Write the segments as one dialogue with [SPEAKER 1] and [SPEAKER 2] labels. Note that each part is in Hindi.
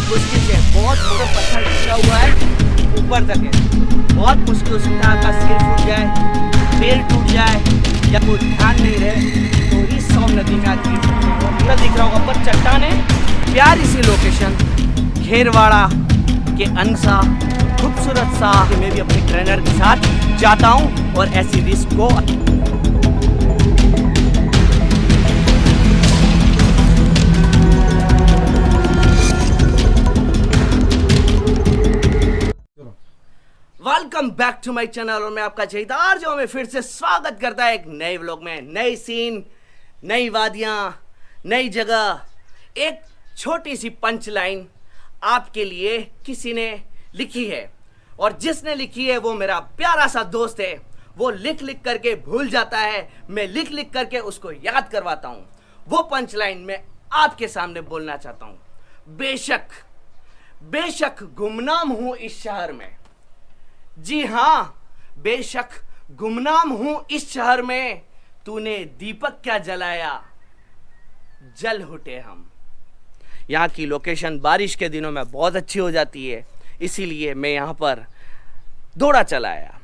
[SPEAKER 1] मुश्किल से, बहुत मोटा पत्थर टिका हुआ है, ऊपर तक है। बहुत मुश्किल हो सकता है आपका सिर फूट जाए, पैर टूट जाए या कोई ध्यान नहीं रहे तो इस सोम नदी में आप गिर सकते हो। नीला दिख रहा होगा पर चट्टाने, प्यारी सी लोकेशन, घेरवाड़ा के अंसा खूबसूरत सा। मैं भी अपने ट्रेनर के साथ जाता हूँ और ऐसी रिस्क को welcome back to my channel और मैं आपका जहीदार जो हमें फिर से स्वागत करता है एक नए व्लॉग में। नई सीन, नई वादियाँ, नई जगह, एक छोटी सी पंच लाइन आपके लिए किसी ने लिखी है और जिसने लिखी है वो मेरा प्यारा सा दोस्त है। वो लिख लिख करके भूल जाता है, मैं लिख लिख करके उसको याद करवाता हूँ। वो पंच लाइन मैं आपके सामने बोलना चाहता हूँ। बेशक गुमनाम हूँ इस शहर में, जी हाँ बेशक गुमनाम हूं इस शहर में, तूने दीपक क्या जलाया, जल उठे हम। यहाँ की लोकेशन बारिश के दिनों में बहुत अच्छी हो जाती है, इसीलिए मैं यहाँ पर दौड़ा चला आया।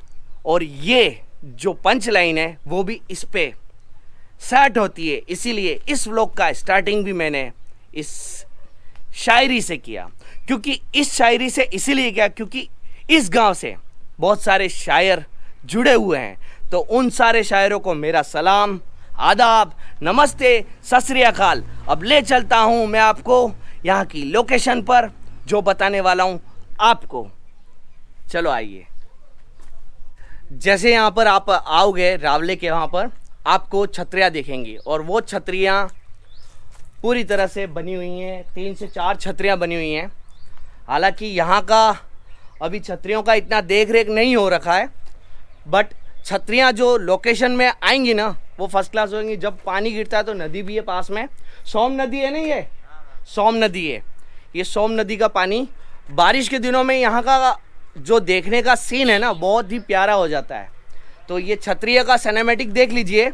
[SPEAKER 1] और ये जो पंच लाइन है वो भी इस पे सेट होती है, इसीलिए इस व्लॉग का स्टार्टिंग भी मैंने इस शायरी से किया। क्योंकि इस शायरी से इसीलिए किया क्योंकि इस गांव से बहुत सारे शायर जुड़े हुए हैं, तो उन सारे शायरों को मेरा सलाम, आदाब, नमस्ते, सत श्री अकाल। अब ले चलता हूँ मैं आपको यहाँ की लोकेशन पर जो बताने वाला हूँ आपको। चलो आइए। जैसे यहाँ पर आप आओगे रावले के, वहाँ पर आपको छतरियाँ दिखेंगी और वो छतरियाँ पूरी तरह से बनी हुई हैं। 3 से 4 छतरियाँ बनी हुई हैं। हालांकि यहाँ का अभी छतरियों का इतना देख रेख नहीं हो रखा है, बट छतरियाँ जो लोकेशन में आएंगी ना वो फर्स्ट क्लास होंगी। जब पानी गिरता है तो नदी भी है पास में, सोम नदी है, नहीं है सोम नदी है। ये सोम नदी का पानी बारिश के दिनों में यहाँ का जो देखने का सीन है ना बहुत ही प्यारा हो जाता है। तो ये छतरिया का सिनेमैटिक देख लीजिए।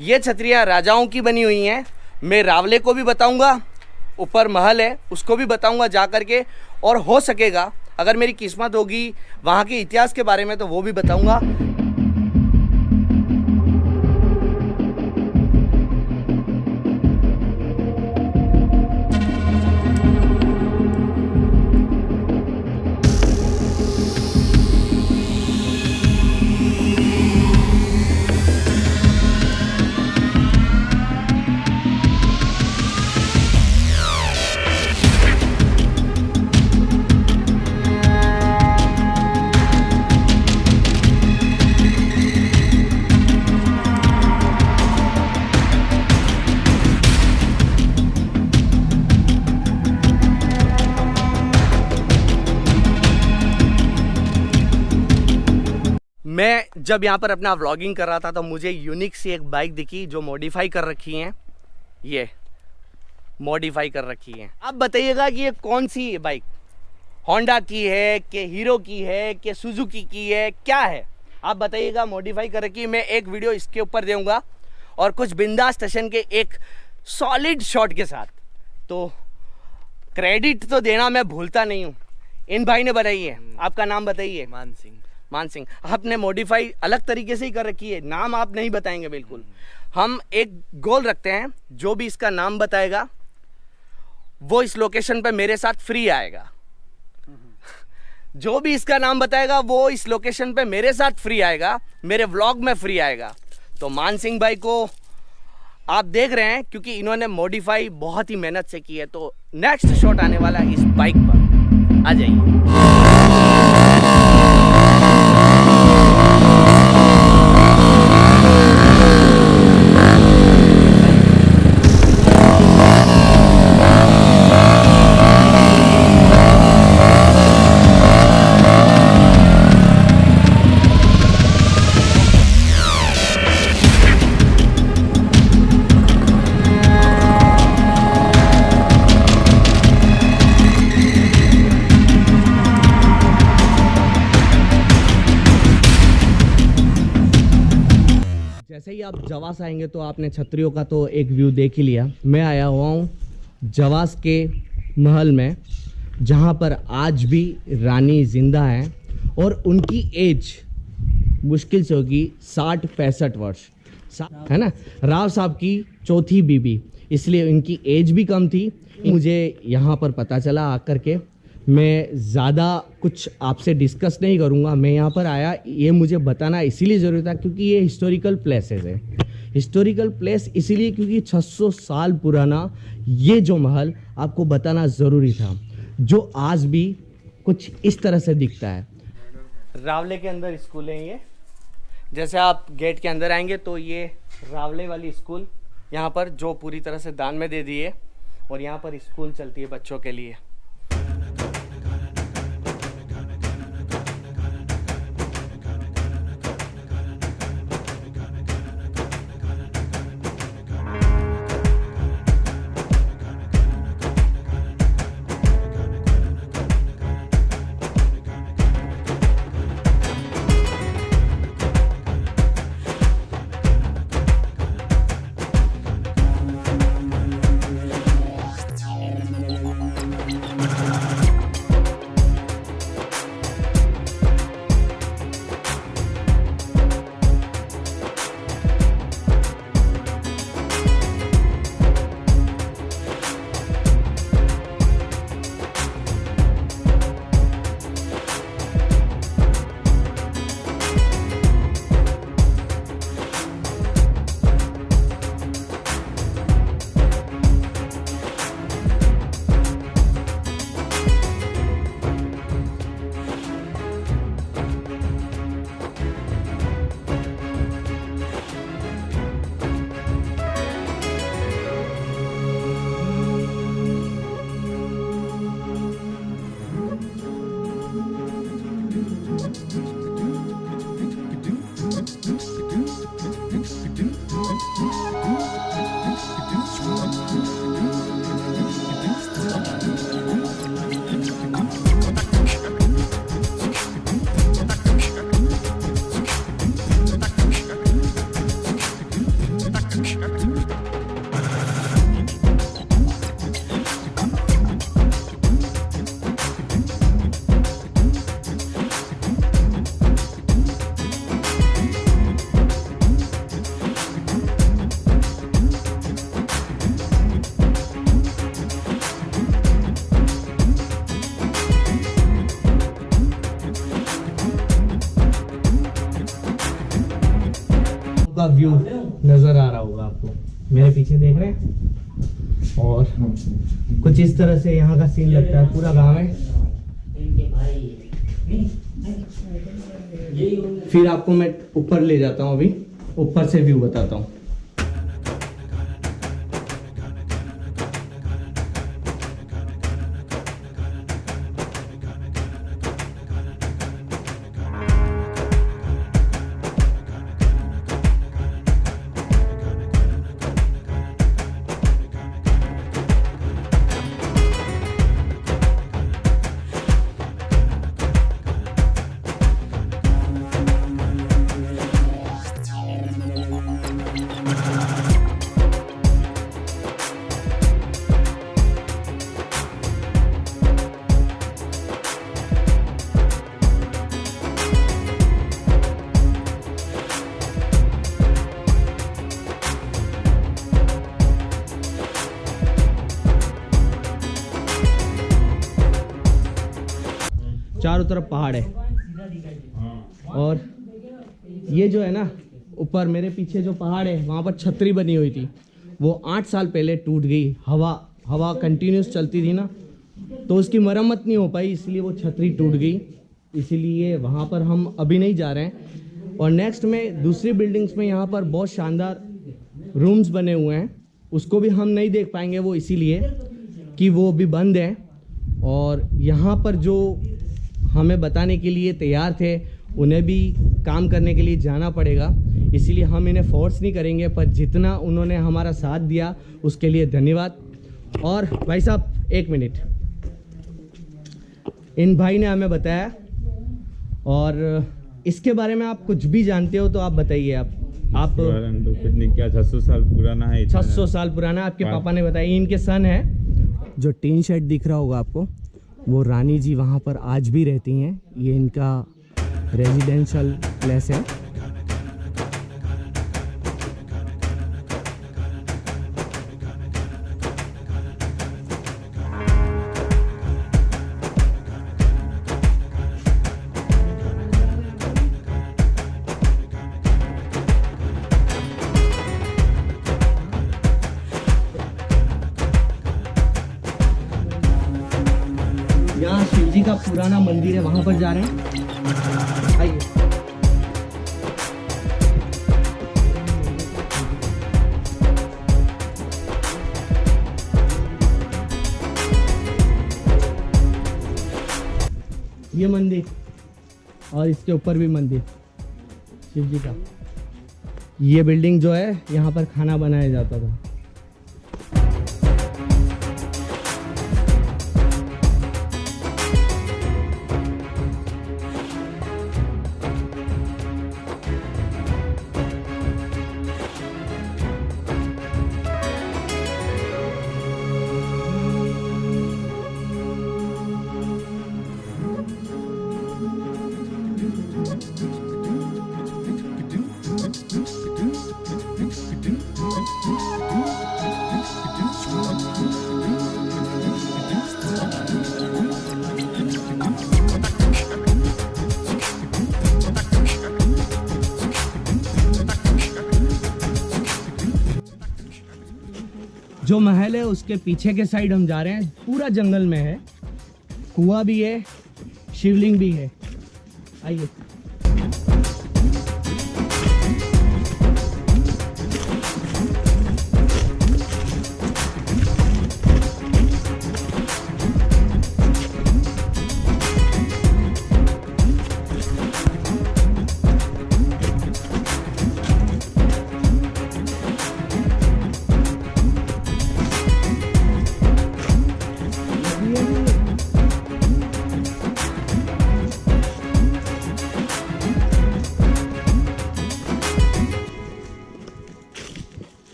[SPEAKER 1] ये छतरियाँ राजाओं की बनी हुई हैं। मैं रावले को भी बताऊँगा, ऊपर महल है उसको भी बताऊँगा जा कर के, और हो सकेगा अगर मेरी किस्मत होगी वहाँ के इतिहास के बारे में तो वो भी बताऊंगा। मैं जब यहाँ पर अपना व्लॉगिंग कर रहा था तो मुझे यूनिक सी एक बाइक दिखी जो मॉडिफाई कर रखी हैं। ये मॉडिफाई कर रखी है। आप बताइएगा कि ये कौन सी बाइक, होंडा की है कि हीरो की है कि सुजुकी की है, क्या है आप बताइएगा। मॉडिफाई कर रखी है। मैं एक वीडियो इसके ऊपर दूंगा और कुछ बिंदास स्टेशन के एक सॉलिड शॉट के साथ। तो क्रेडिट तो देना मैं भूलता नहीं हूँ। इन भाई ने बनाई है। आपका नाम बताइए। मान सिंह। आपने मॉडिफाई अलग तरीके से ही कर रखी है, नाम आप नहीं बताएंगे बिल्कुल। हम एक गोल रखते हैं, जो भी इसका नाम बताएगा वो इस लोकेशन पे मेरे साथ फ्री आएगा। जो भी इसका नाम बताएगा वो इस लोकेशन पे मेरे साथ फ्री आएगा, मेरे व्लॉग में फ्री आएगा। तो मान सिंह भाई को आप देख रहे हैं क्योंकि इन्होंने मॉडिफाई बहुत ही मेहनत से की है। तो नेक्स्ट शॉट आने वाला है इस बाइक पर, आ जाइए। जैसे ही आप जवास आएंगे तो आपने छतरियों का तो एक व्यू देख ही लिया। मैं आया हुआ हूँ जवास के महल में। जहाँ पर आज भी रानी जिंदा है और उनकी एज मुश्किल से होगी 60-65 वर्ष, है ना। राव साहब की चौथी बीबी, इसलिए इनकी एज भी कम थी। मुझे यहाँ पर पता चला आकर के, मैं ज़्यादा कुछ आपसे डिस्कस नहीं करूँगा। मैं यहाँ पर आया, ये मुझे बताना इसीलिए ज़रूरी था क्योंकि ये हिस्टोरिकल प्लेसेस है। हिस्टोरिकल प्लेस इसीलिए क्योंकि 600 साल पुराना ये जो महल आपको बताना ज़रूरी था, जो आज भी कुछ इस तरह से दिखता है। रावले के अंदर स्कूल है ये। जैसे आप गेट के अंदर आएंगे तो ये रावले वाली स्कूल यहाँ पर, जो पूरी तरह से दान में दे दी है, और यहाँ पर स्कूल चलती है बच्चों के लिए। का व्यू नजर आ रहा होगा आपको, मेरे पीछे देख रहे हैं, और कुछ इस तरह से यहाँ का सीन लगता है। पूरा गांव है। फिर आपको मैं ऊपर ले जाता हूँ, अभी ऊपर से व्यू बताता हूँ। चारों तरफ पहाड़ है, और ये जो है ना ऊपर मेरे पीछे जो पहाड़ है, वहाँ पर छतरी बनी हुई थी, वो 8 साल पहले टूट गई। हवा कंटिन्यूस चलती थी ना, तो उसकी मरम्मत नहीं हो पाई, इसलिए वो छतरी टूट गई। इसीलिए वहाँ पर हम अभी नहीं जा रहे हैं। और नेक्स्ट में दूसरी बिल्डिंग्स में यहाँ पर बहुत शानदार रूम्स बने हुए हैं, उसको भी हम नहीं देख पाएंगे, वो इसीलिए कि वो भी बंद है। और यहाँ पर जो हमें बताने के लिए तैयार थे, उन्हें भी काम करने के लिए जाना पड़ेगा, इसीलिए हम इन्हें फोर्स नहीं करेंगे। पर जितना उन्होंने हमारा साथ दिया उसके लिए धन्यवाद। और भाई साहब 1 मिनट, इन भाई ने हमें बताया, और इसके बारे में आप कुछ भी जानते हो तो आप बताइए। आप
[SPEAKER 2] तो कुछ नहीं, क्या 600 साल पुराना है।
[SPEAKER 1] 600 साल पुराना, आपके पापा ने बताया। इनके सन है। जो टीन शेड दिख रहा होगा आपको, वो रानी जी वहाँ पर आज भी रहती हैं। ये इनका रेजिडेंशियल प्लेस है। यहाँ शिव जी का पुराना मंदिर है, वहां पर जा रहे हैं। आइए। ये मंदिर और इसके ऊपर भी मंदिर शिव जी का। ये बिल्डिंग जो है यहाँ पर खाना बनाया जाता था। जो महल है उसके पीछे के साइड हम जा रहे हैं। पूरा जंगल में है, कुआं भी है, शिवलिंग भी है। आइए।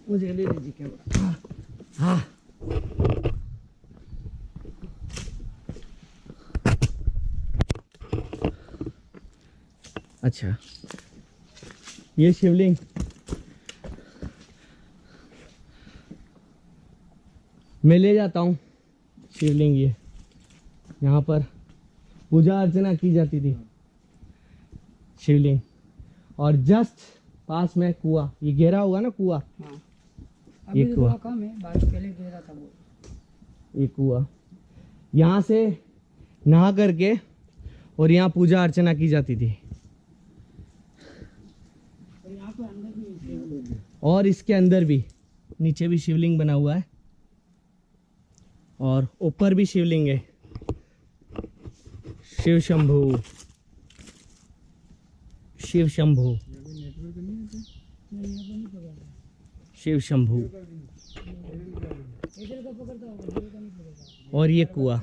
[SPEAKER 1] मुझे ले लीजिए कैमरा। हाँ, अच्छा, ये शिवलिंग मैं ले जाता हूँ। शिवलिंग ये यहाँ पर पूजा अर्चना की जाती थी शिवलिंग। और जस्ट पास में कुआं, ये घेरा हुआ ना कुआं।
[SPEAKER 3] हाँ।
[SPEAKER 1] ये
[SPEAKER 3] अभी
[SPEAKER 1] कुआं,
[SPEAKER 3] थोड़ा कम है, बारिश पहले गिरा था वो।
[SPEAKER 1] ये कुआं, यहाँ से नहा करके और यहाँ पूजा अर्चना की जाती थी।
[SPEAKER 3] और यहाँ पे अंदर भी है।
[SPEAKER 1] और इसके अंदर भी नीचे भी शिवलिंग बना हुआ है और ऊपर भी शिवलिंग है। शिव शंभू, शिव शंभू, शिव शंभू। और ये कुआं,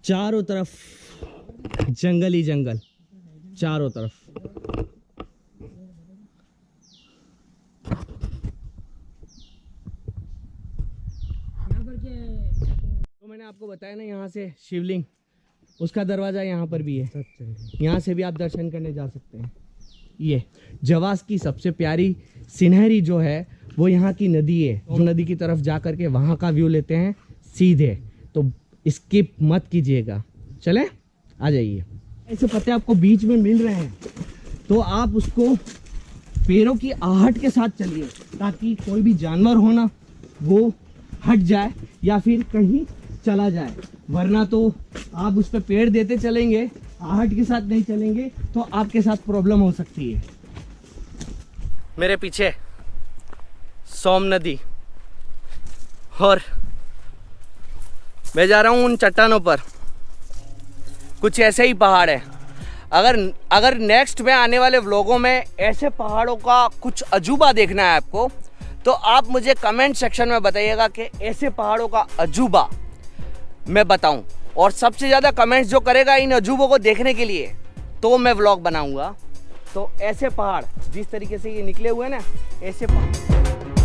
[SPEAKER 1] चारों तरफ जंगल ही जंगल, चारों तरफ। तो मैंने आपको बताया ना, यहाँ से शिवलिंग, उसका दरवाजा यहाँ पर भी है। यहाँ से भी आप दर्शन करने जा सकते हैं। ये जवास की सबसे प्यारी सिनहरी जो है वो यहाँ की नदी है। जो नदी की तरफ जा करके वहाँ का व्यू लेते हैं सीधे, तो स्किप मत कीजिएगा। चले, आ जाइए। ऐसे पत्ते आपको बीच में मिल रहे हैं तो आप उसको पैरों की आहट के साथ चलिए, ताकि कोई भी जानवर हो ना वो हट जाए या फिर कहीं चला जाए। वरना तो आप उस पर पेड़ देते चलेंगे, आहट के साथ नहीं चलेंगे तो आपके साथ प्रॉब्लम हो सकती है। मेरे पीछे सोम नदी और मैं जा रहा हूँ उन चट्टानों पर। कुछ ऐसे ही पहाड़ है। अगर नेक्स्ट में आने वाले व्लॉगों में ऐसे पहाड़ों का कुछ अजूबा देखना है आपको, तो आप मुझे कमेंट सेक्शन में बताइएगा कि ऐसे पहाड़ों का अजूबा मैं बताऊं। और सबसे ज़्यादा कमेंट्स जो करेगा इन अजूबों को देखने के लिए, तो मैं व्लॉग बनाऊंगा। तो ऐसे पहाड़ जिस तरीके से ये निकले हुए हैं ना, ऐसे पहाड़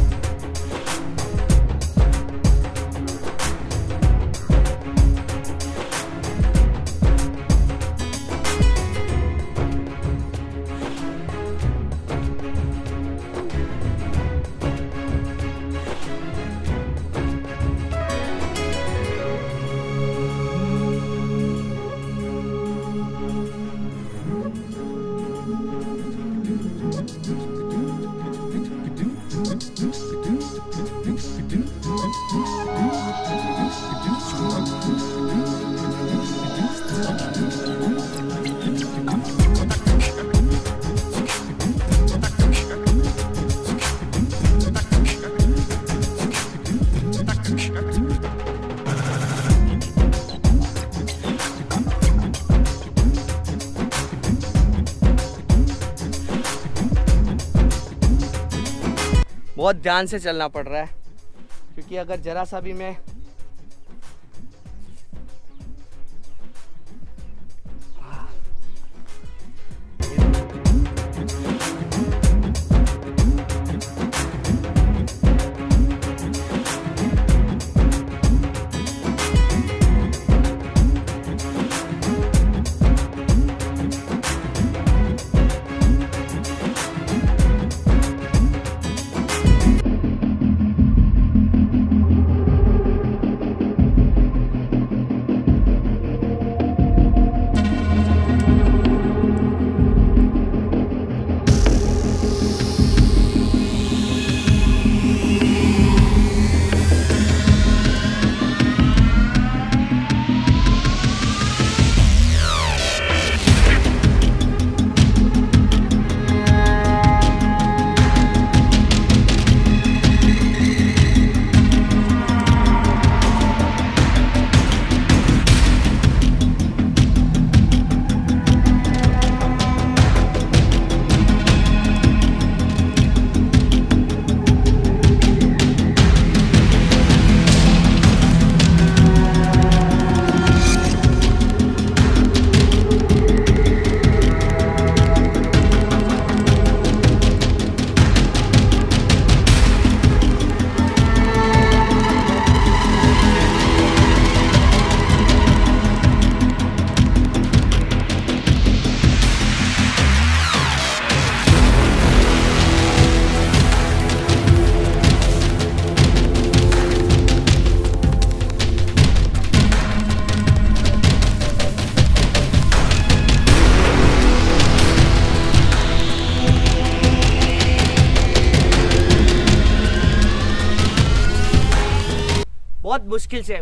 [SPEAKER 1] बहुत ध्यान से चलना पड़ रहा है, क्योंकि अगर जरा सा भी मैं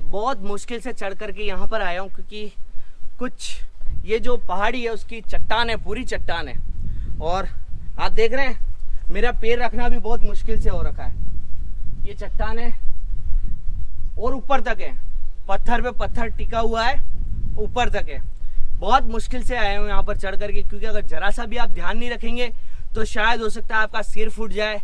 [SPEAKER 1] बहुत मुश्किल से चढ़ करके यहाँ पर आया हूँ, क्योंकि कुछ ये जो पहाड़ी है उसकी चट्टान है, पूरी चट्टान है, और आप देख रहे हैं मेरा पैर रखना भी बहुत मुश्किल से हो रखा है। ये चट्टान है और ऊपर तक है, पत्थर पे पत्थर टिका हुआ है, ऊपर तक है। बहुत मुश्किल से आए हूँ यहाँ पर चढ़ करके, क्योंकि अगर जरा सा भी आप ध्यान नहीं रखेंगे तो शायद हो सकता है आपका सिर फूट जाए,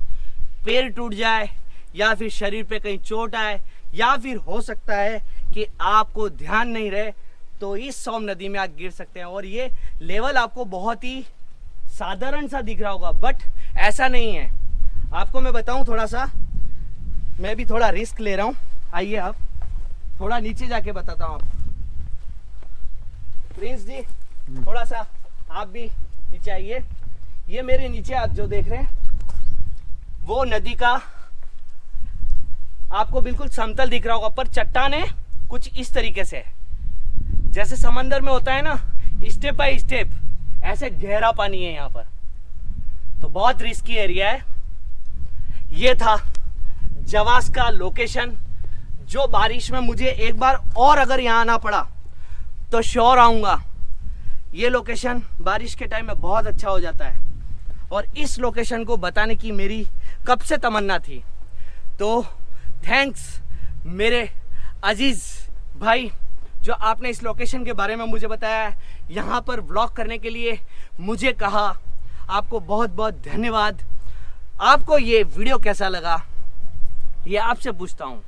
[SPEAKER 1] पैर टूट जाए, या फिर शरीर पे कहीं चोट आए, या फिर हो सकता है कि आपको ध्यान नहीं रहे तो इस सोम नदी में आप गिर सकते हैं। और ये लेवल आपको बहुत ही साधारण सा दिख रहा होगा, बट ऐसा नहीं है। आपको मैं बताऊं, थोड़ा सा मैं भी थोड़ा रिस्क ले रहा हूं। आइए आप थोड़ा नीचे जाके बताता हूं। आप प्रिंस जी थोड़ा सा आप भी नीचे आइए। ये मेरे नीचे आप जो देख रहे हैं वो नदी का आपको बिल्कुल समतल दिख रहा होगा, पर चट्टाने कुछ इस तरीके से है, जैसे समंदर में होता है ना, स्टेप बाय स्टेप, ऐसे गहरा पानी है यहाँ पर। तो बहुत रिस्की एरिया है। ये था जवास का लोकेशन, जो बारिश में मुझे एक बार और अगर यहाँ आना पड़ा तो श्योर आऊँगा। ये लोकेशन बारिश के टाइम में बहुत अच्छा हो जाता है, और इस लोकेशन को बताने की मेरी कब से तमन्ना थी। तो थैंक्स मेरे अजीज भाई, जो आपने इस लोकेशन के बारे में मुझे बताया, यहाँ पर व्लॉग करने के लिए मुझे कहा। आपको बहुत बहुत धन्यवाद। आपको ये वीडियो कैसा लगा ये आपसे पूछता हूँ,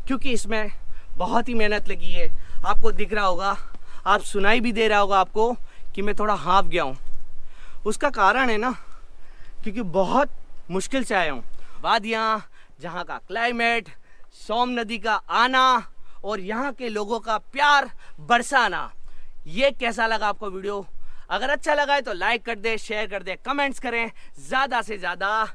[SPEAKER 1] क्योंकि इसमें बहुत ही मेहनत लगी है। आपको दिख रहा होगा, आप सुनाई भी दे रहा होगा आपको कि मैं थोड़ा हाँफ गया हूँ। उसका कारण है ना, क्योंकि बहुत मुश्किल से आया हूँ। वादियाँ, जहाँ का क्लाइमेट, सोम नदी का आना और यहाँ के लोगों का प्यार बरसाना। ये कैसा लगा आपको वीडियो? अगर अच्छा लगा है तो लाइक कर दे, शेयर कर दे, कमेंट्स करें, ज़्यादा से ज़्यादा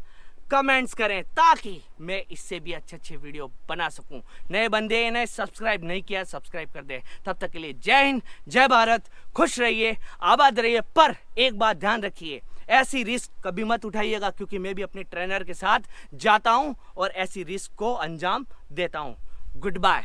[SPEAKER 1] कमेंट्स करें, ताकि मैं इससे भी अच्छे वीडियो बना सकूं। नए बंदे ने सब्सक्राइब नहीं किया, सब्सक्राइब कर दे। तब तक के लिए जय हिंद, जय भारत, खुश रहिए, आबाद रहिए। पर एक बात ध्यान रखिए, ऐसी रिस्क कभी मत उठाइएगा, क्योंकि मैं भी अपने ट्रेनर के साथ जाता हूं और ऐसी रिस्क को अंजाम देता हूं। Good bye.